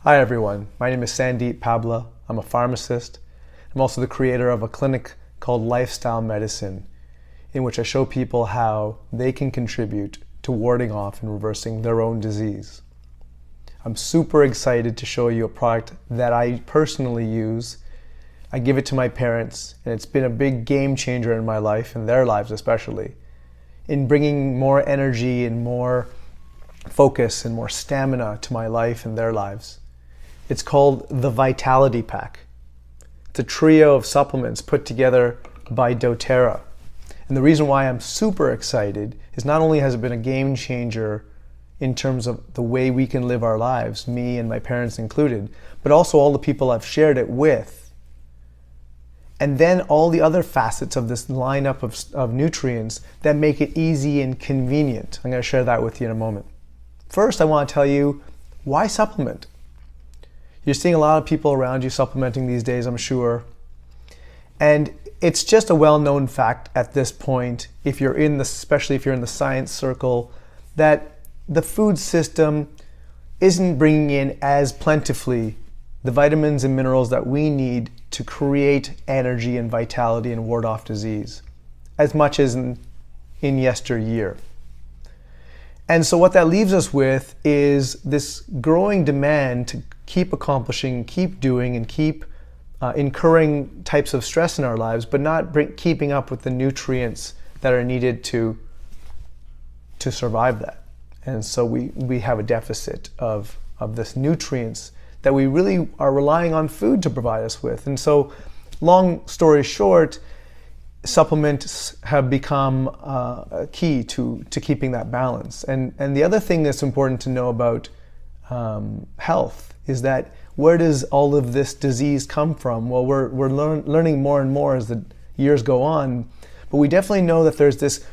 Hi everyone, my name is Sandeep Pabla. I'm a pharmacist. I'm also the creator of a clinic called Lifestyle Medicine, in which I show people how they can contribute to warding off and reversing their own disease. I'm super excited to show you a product that I personally use. I give it to my parents, and it's been a big game changer in my life, and their lives especially, in bringing more energy and more focus and more stamina to my life and their lives. It's called the Vitality Pack. It's a trio of supplements put together by doTERRA. And the reason why I'm super excited is not only has it been a game changer in terms of the way we can live our lives, me and my parents included, but also all the people I've shared it with. And then all the other facets of this lineup of nutrients that make it easy and convenient. I'm going to share that with you in a moment. First, I want to tell you, why supplement? You're seeing a lot of people around you supplementing these days, I'm sure. And it's just a well-known fact at this point, especially if you're in the science circle, that the food system isn't bringing in as plentifully the vitamins and minerals that we need to create energy and vitality and ward off disease, as much as in yesteryear. And so what that leaves us with is this growing demand to keep accomplishing, keep doing, and keep incurring types of stress in our lives, but not keeping up with the nutrients that are needed to survive that. And so we have a deficit of this nutrients that we really are relying on food to provide us with. And so, long story short, supplements have become key to keeping that balance. And the other thing that's important to know about health is that where does all of this disease come from? Well, we're learning more and more as the years go on, but we definitely know that there's this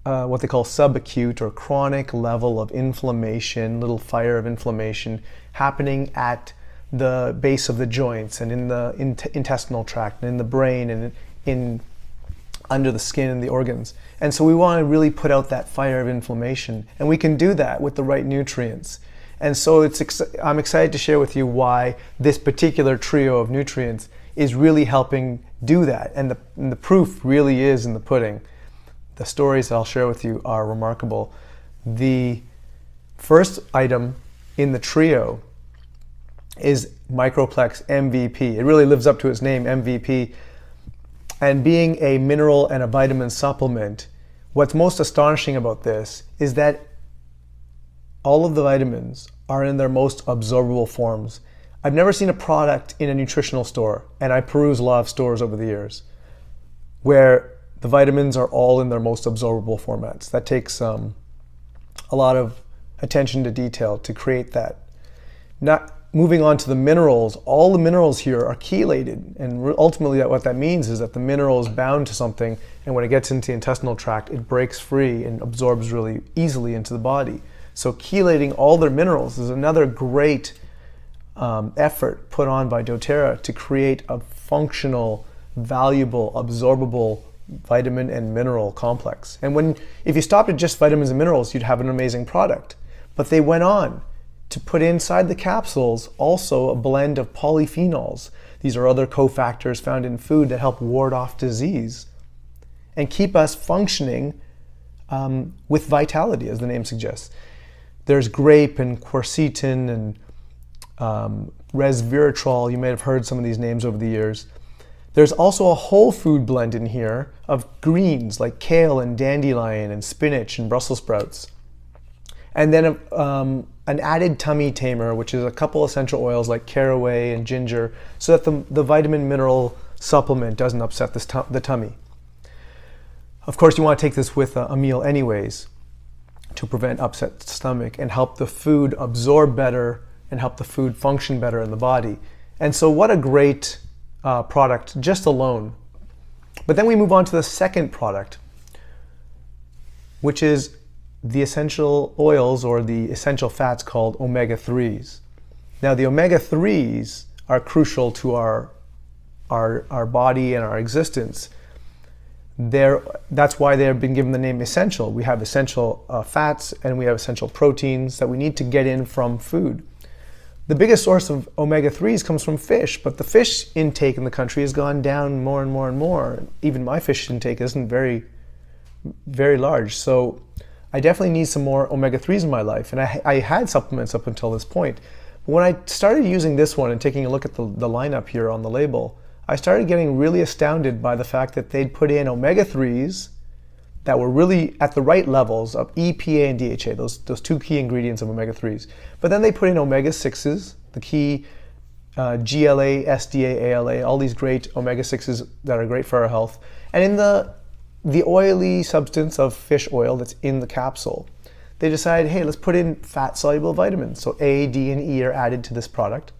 what they call subacute or chronic level of inflammation, little fire of inflammation happening at the base of the joints and in the intestinal tract and in the brain and in under the skin and the organs. And so we want to really put out that fire of inflammation, and we can do that with the right nutrients. And so I'm excited to share with you why this particular trio of nutrients is really helping do that. And the proof really is in the pudding. The stories that I'll share with you are remarkable. The first item in the trio is Microplex MVP. It really lives up to its name, MVP. And being a mineral and a vitamin supplement, what's most astonishing about this is that all of the vitamins are in their most absorbable forms. I've never seen a product in a nutritional store, and I peruse a lot of stores over the years, where the vitamins are all in their most absorbable formats. That takes a lot of attention to detail to create that. Not moving on to the minerals, all the minerals here are chelated, and ultimately what that means is that the mineral is bound to something, and when it gets into the intestinal tract, it breaks free and absorbs really easily into the body. So chelating all their minerals is another great effort put on by doTERRA to create a functional, valuable, absorbable vitamin and mineral complex. And if you stopped at just vitamins and minerals, you'd have an amazing product. But they went on to put inside the capsules also a blend of polyphenols. These are other cofactors found in food that help ward off disease and keep us functioning with vitality, as the name suggests. There's grape and quercetin and resveratrol. You may have heard some of these names over the years. There's also a whole food blend in here of greens like kale and dandelion and spinach and Brussels sprouts. And then an added tummy tamer, which is a couple essential oils like caraway and ginger, so that the vitamin mineral supplement doesn't upset the tummy. Of course, you want to take this with a meal anyways to prevent upset stomach and help the food absorb better and help the food function better in the body. And so what a great product just alone. But then we move on to the second product, which is the essential oils or the essential fats called omega-3s. Now the omega-3s are crucial to our body and our existence. That's why they've been given the name essential. We have essential fats and we have essential proteins that we need to get in from food. The biggest source of omega-3s comes from fish, but the fish intake in the country has gone down more and more and more. Even my fish intake isn't very, very large. So I definitely need some more omega-3s in my life. And I had supplements up until this point. But when I started using this one and taking a look at the lineup here on the label, I started getting really astounded by the fact that they'd put in omega-3s that were really at the right levels of EPA and DHA, those two key ingredients of omega-3s. But then they put in omega-6s, the key GLA, SDA, ALA, all these great omega-6s that are great for our health. And in the oily substance of fish oil that's in the capsule, they decided, hey, let's put in fat-soluble vitamins. So A, D, and E are added to this product.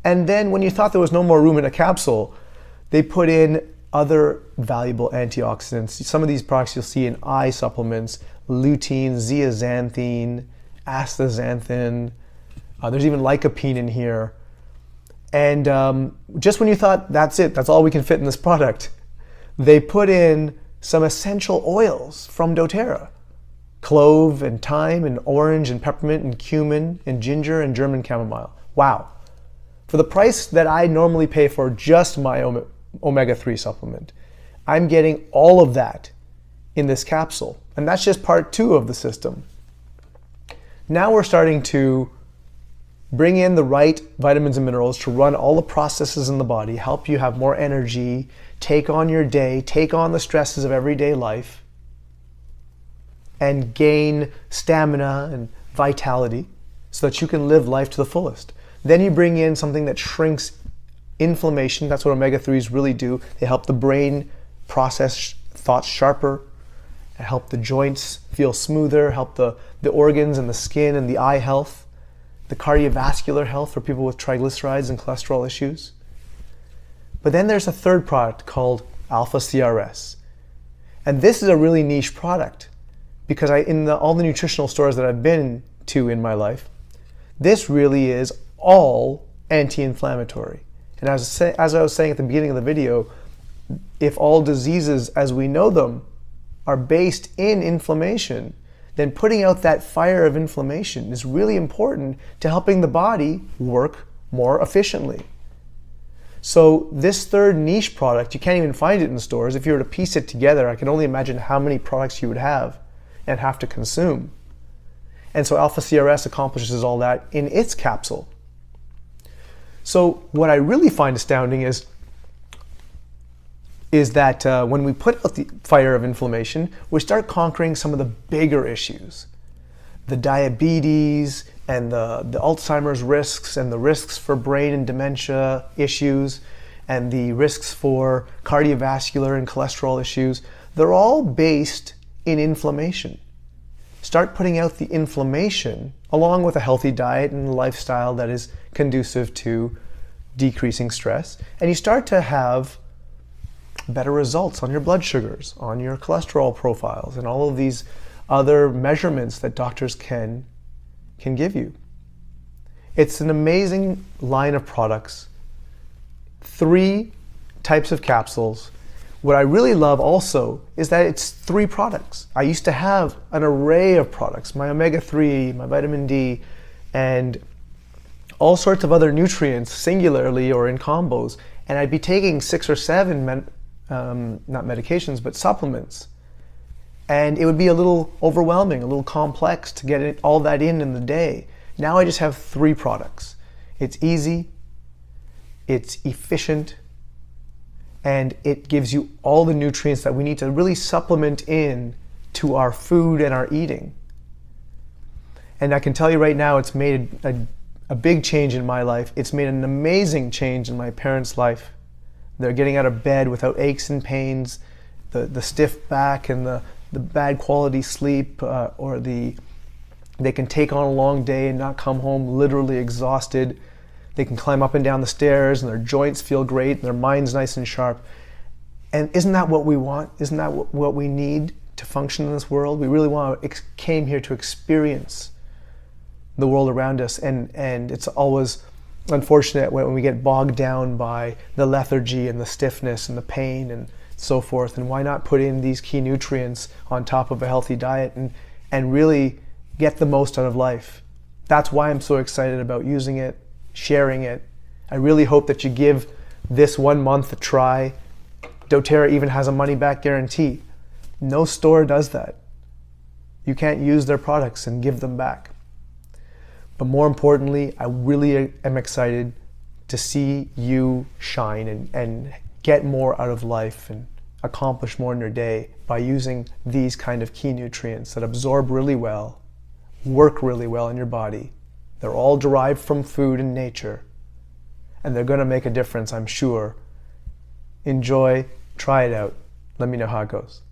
And then when you thought there was no more room in a capsule, they put in other valuable antioxidants. Some of these products you'll see in eye supplements: lutein, zeaxanthin, astaxanthin. There's even lycopene in here. And just when you thought that's it, that's all we can fit in this product, they put in some essential oils from doTERRA: clove and thyme and orange and peppermint and cumin and ginger and German chamomile. Wow. For the price that I normally pay for just my omega-3 supplement, I'm getting all of that in this capsule. And that's just part 2 of the system. Now we're starting to bring in the right vitamins and minerals to run all the processes in the body, help you have more energy, take on your day, take on the stresses of everyday life, and gain stamina and vitality so that you can live life to the fullest. Then you bring in something that shrinks inflammation. That's what omega-3s really do. They help the brain process thoughts sharper, help the joints feel smoother, help the organs and the skin and the eye health, the cardiovascular health for people with triglycerides and cholesterol issues. But then there's a third product called Alpha CRS. And this is a really niche product because all the nutritional stores that I've been to in my life, this really is all anti-inflammatory. And as I was saying at the beginning of the video, if all diseases as we know them are based in inflammation, then putting out that fire of inflammation is really important to helping the body work more efficiently. So this third niche product, you can't even find it in stores. If you were to piece it together, I can only imagine how many products you would have and have to consume. And so Alpha CRS accomplishes all that in its capsule. So what I really find astounding is that when we put out the fire of inflammation, we start conquering some of the bigger issues. The diabetes and the Alzheimer's risks and the risks for brain and dementia issues and the risks for cardiovascular and cholesterol issues, they're all based in inflammation. Start putting out the inflammation along with a healthy diet and lifestyle that is conducive to decreasing stress, and you start to have better results on your blood sugars, on your cholesterol profiles, and all of these other measurements that doctors can give you. It's an amazing line of products, 3 types of capsules. What I really love also is that it's 3 products. I used to have an array of products, my omega-3, my vitamin D, and all sorts of other nutrients singularly or in combos, and I'd be taking 6 or 7, not medications, but supplements. And it would be a little overwhelming, a little complex to get all that in the day. Now I just have 3 products. It's easy, it's efficient, and it gives you all the nutrients that we need to really supplement in to our food and our eating. And I can tell you right now, it's made a big change in my life. It's made an amazing change in my parents' life. They're getting out of bed without aches and pains, the stiff back and the bad quality sleep, they can take on a long day and not come home literally exhausted. They can climb up and down the stairs and their joints feel great and their mind's nice and sharp. And isn't that what we want? Isn't that what we need to function in this world? We really came here to experience the world around us, and it's always unfortunate when we get bogged down by the lethargy and the stiffness and the pain and so forth, and why not put in these key nutrients on top of a healthy diet and really get the most out of life. That's why I'm so excited about using it, sharing it. I really hope that you give this 1 month a try. doTERRA even has a money-back guarantee. No store does that. You can't use their products and give them back. But more importantly, I really am excited to see you shine and get more out of life and accomplish more in your day by using these kind of key nutrients that absorb really well, work really well in your body. They're all derived from food and nature, and they're going to make a difference, I'm sure. Enjoy, try it out. Let me know how it goes.